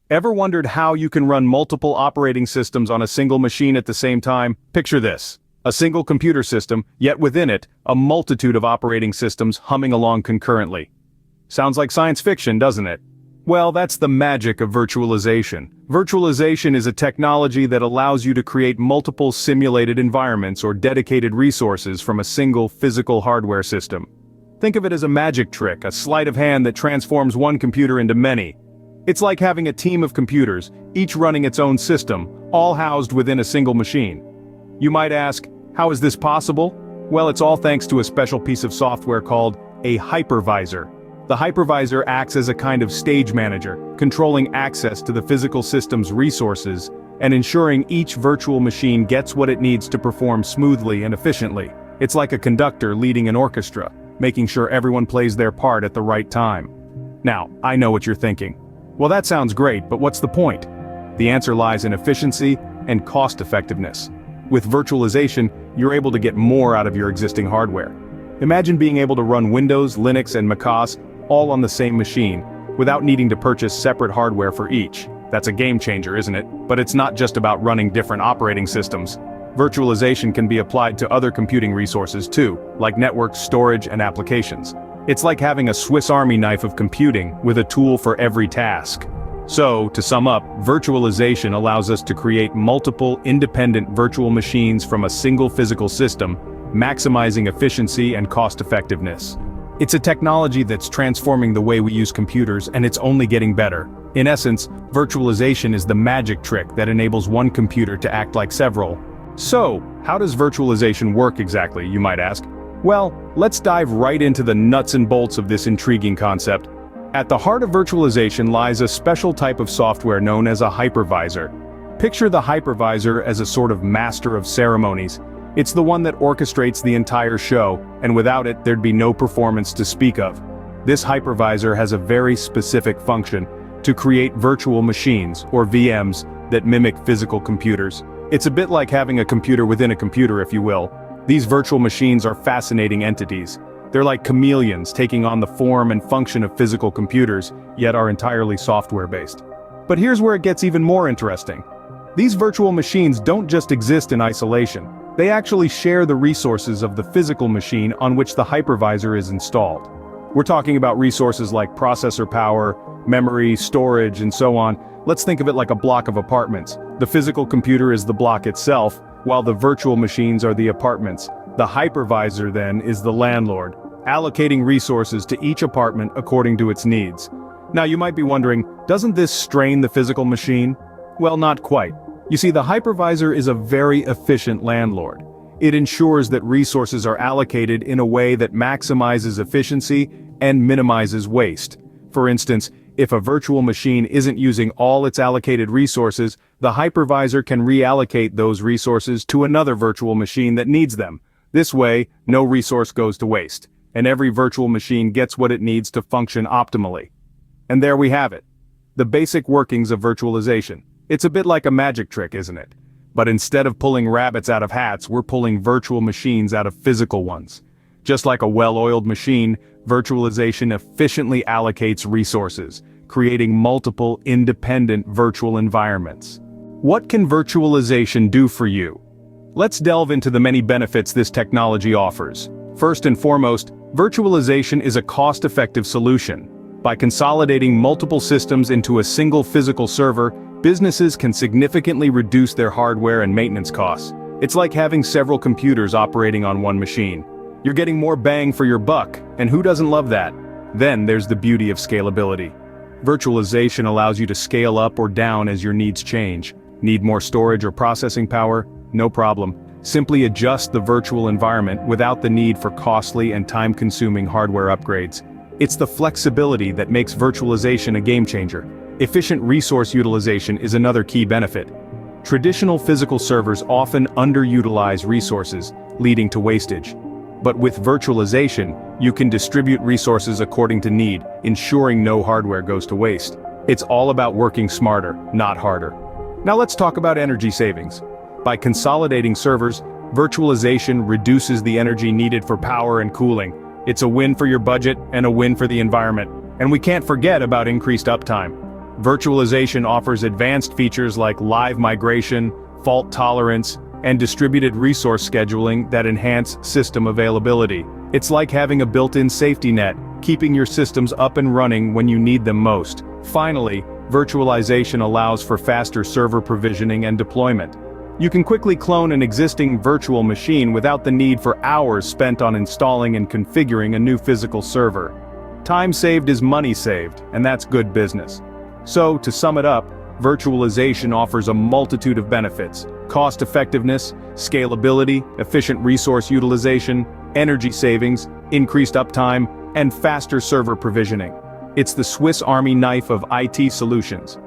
Ever wondered how you can run multiple operating systems on a single machine at the same time? Picture this. A single computer system, yet within it, a multitude of operating systems humming along concurrently. Sounds like science fiction, doesn't it? Well, that's the magic of virtualization. Virtualization is a technology that allows you to create multiple simulated environments or dedicated resources from a single physical hardware system. Think of it as a magic trick, a sleight of hand that transforms one computer into many. It's like having a team of computers, each running its own system, all housed within a single machine. You might ask, how is this possible? Well, it's all thanks to a special piece of software called a hypervisor. The hypervisor acts as a kind of stage manager, controlling access to the physical system's resources and ensuring each virtual machine gets what it needs to perform smoothly and efficiently. It's like a conductor leading an orchestra, making sure everyone plays their part at the right time. Now, I know what you're thinking. Well, that sounds great, but what's the point? The answer lies in efficiency and cost effectiveness. With virtualization, you're able to get more out of your existing hardware. Imagine being able to run Windows, Linux, and macOS all on the same machine, without needing to purchase separate hardware for each. That's a game changer, isn't it? But it's not just about running different operating systems. Virtualization can be applied to other computing resources too, like networks, storage, and applications. It's like having a Swiss Army knife of computing with a tool for every task. So, to sum up, virtualization allows us to create multiple independent virtual machines from a single physical system, maximizing efficiency and cost effectiveness. It's a technology that's transforming the way we use computers, and it's only getting better. In essence, virtualization is the magic trick that enables one computer to act like several. So, how does virtualization work exactly, you might ask? Well, let's dive right into the nuts and bolts of this intriguing concept. At the heart of virtualization lies a special type of software known as a hypervisor. Picture the hypervisor as a sort of master of ceremonies. It's the one that orchestrates the entire show, and without it, there'd be no performance to speak of. This hypervisor has a very specific function: to create virtual machines, or VMs, that mimic physical computers. It's a bit like having a computer within a computer, if you will. These virtual machines are fascinating entities. They're like chameleons taking on the form and function of physical computers, yet are entirely software-based. But here's where it gets even more interesting. These virtual machines don't just exist in isolation. They actually share the resources of the physical machine on which the hypervisor is installed. We're talking about resources like processor power, memory, storage, and so on. Let's think of it like a block of apartments. The physical computer is the block itself, while the virtual machines are the apartments. The hypervisor, then, is the landlord, allocating resources to each apartment according to its needs. Now you might be wondering, doesn't this strain the physical machine? Well, not quite. You see, the hypervisor is a very efficient landlord. It ensures that resources are allocated in a way that maximizes efficiency and minimizes waste. For instance, if a virtual machine isn't using all its allocated resources, the hypervisor can reallocate those resources to another virtual machine that needs them. This way, no resource goes to waste, and every virtual machine gets what it needs to function optimally. And there we have it. The basic workings of virtualization. It's a bit like a magic trick, isn't it? But instead of pulling rabbits out of hats, we're pulling virtual machines out of physical ones. Just like a well-oiled machine, virtualization efficiently allocates resources, creating multiple independent virtual environments. What can virtualization do for you? Let's delve into the many benefits this technology offers. First and foremost, virtualization is a cost-effective solution. By consolidating multiple systems into a single physical server, businesses can significantly reduce their hardware and maintenance costs. It's like having several computers operating on one machine. You're getting more bang for your buck, and who doesn't love that? Then there's the beauty of scalability. Virtualization allows you to scale up or down as your needs change. Need more storage or processing power? No problem. Simply adjust the virtual environment without the need for costly and time-consuming hardware upgrades. It's the flexibility that makes virtualization a game changer. Efficient resource utilization is another key benefit. Traditional physical servers often underutilize resources, leading to wastage. But with virtualization, you can distribute resources according to need, ensuring no hardware goes to waste. It's all about working smarter, not harder. Now let's talk about energy savings. By consolidating servers, virtualization reduces the energy needed for power and cooling. It's a win for your budget and a win for the environment. And we can't forget about increased uptime. Virtualization offers advanced features like live migration, fault tolerance, and distributed resource scheduling that enhance system availability. It's like having a built-in safety net, keeping your systems up and running when you need them most. Finally, virtualization allows for faster server provisioning and deployment. You can quickly clone an existing virtual machine without the need for hours spent on installing and configuring a new physical server. Time saved is money saved, and that's good business. So, to sum it up, virtualization offers a multitude of benefits: cost-effectiveness, scalability, efficient resource utilization, energy savings, increased uptime, and faster server provisioning. It's the Swiss Army knife of IT solutions.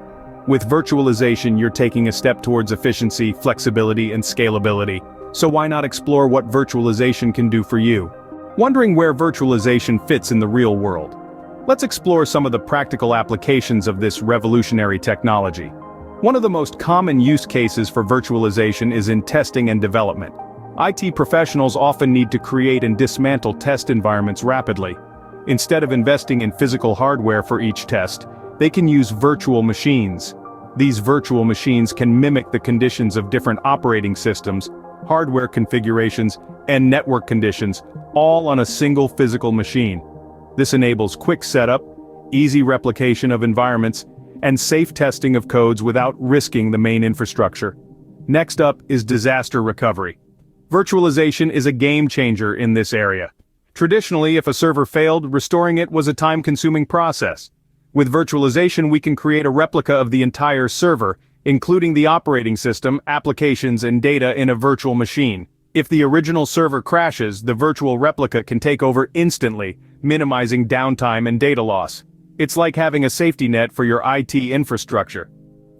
With virtualization, you're taking a step towards efficiency, flexibility, and scalability. So why not explore what virtualization can do for you? Wondering where virtualization fits in the real world? Let's explore some of the practical applications of this revolutionary technology. One of the most common use cases for virtualization is in testing and development. IT professionals often need to create and dismantle test environments rapidly. Instead of investing in physical hardware for each test, they can use virtual machines. These virtual machines can mimic the conditions of different operating systems, hardware configurations, and network conditions, all on a single physical machine. This enables quick setup, easy replication of environments, and safe testing of codes without risking the main infrastructure. Next up is disaster recovery. Virtualization is a game changer in this area. Traditionally, if a server failed, restoring it was a time-consuming process. With virtualization, we can create a replica of the entire server, including the operating system, applications, and data in a virtual machine. If the original server crashes, the virtual replica can take over instantly, minimizing downtime and data loss. It's like having a safety net for your IT infrastructure.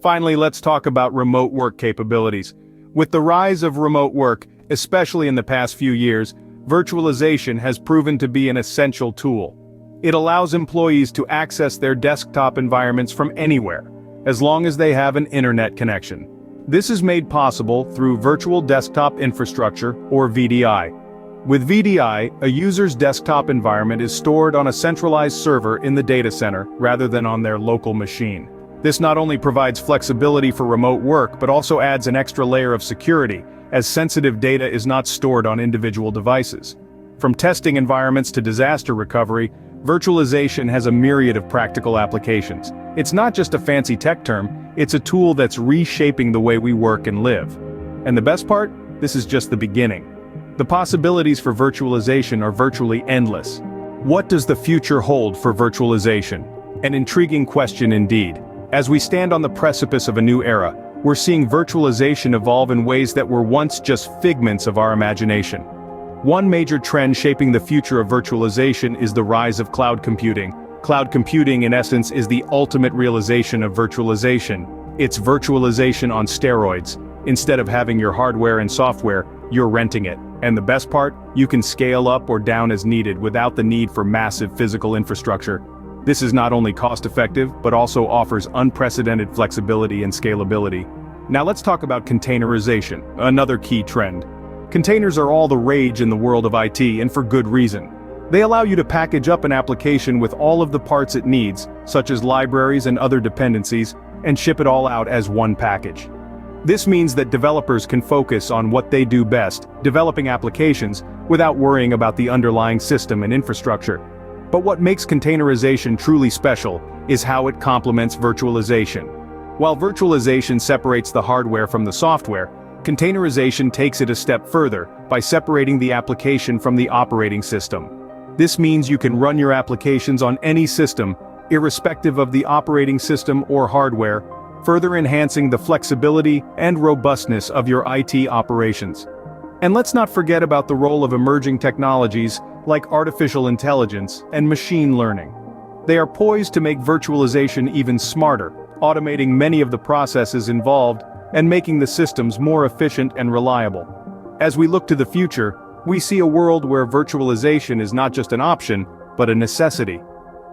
Finally, let's talk about remote work capabilities. With the rise of remote work, especially in the past few years, virtualization has proven to be an essential tool. It allows employees to access their desktop environments from anywhere, as long as they have an internet connection. This is made possible through Virtual Desktop Infrastructure, or VDI. With VDI, a user's desktop environment is stored on a centralized server in the data center, rather than on their local machine. This not only provides flexibility for remote work, but also adds an extra layer of security, as sensitive data is not stored on individual devices. From testing environments to disaster recovery, virtualization has a myriad of practical applications. It's not just a fancy tech term, it's a tool that's reshaping the way we work and live. And the best part? This is just the beginning. The possibilities for virtualization are virtually endless. What does the future hold for virtualization? An intriguing question indeed. As we stand on the precipice of a new era, we're seeing virtualization evolve in ways that were once just figments of our imagination. One major trend shaping the future of virtualization is the rise of cloud computing. Cloud computing, in essence, is the ultimate realization of virtualization. It's virtualization on steroids. Instead of having your hardware and software, you're renting it. And the best part? You can scale up or down as needed without the need for massive physical infrastructure. This is not only cost-effective, but also offers unprecedented flexibility and scalability. Now let's talk about containerization, another key trend. Containers are all the rage in the world of IT, and for good reason. They allow you to package up an application with all of the parts it needs, such as libraries and other dependencies, and ship it all out as one package. This means that developers can focus on what they do best, developing applications, without worrying about the underlying system and infrastructure. But what makes containerization truly special is how it complements virtualization. While virtualization separates the hardware from the software, containerization takes it a step further by separating the application from the operating system. This means you can run your applications on any system, irrespective of the operating system or hardware, further enhancing the flexibility and robustness of your IT operations. And let's not forget about the role of emerging technologies like artificial intelligence and machine learning. They are poised to make virtualization even smarter, automating many of the processes involved and making the systems more efficient and reliable. As we look to the future, we see a world where virtualization is not just an option, but a necessity.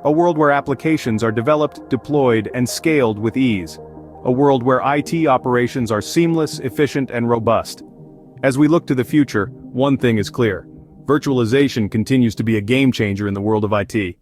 A world where applications are developed, deployed, and scaled with ease. A world where IT operations are seamless, efficient, and robust. As we look to the future, one thing is clear. Virtualization continues to be a game changer in the world of IT.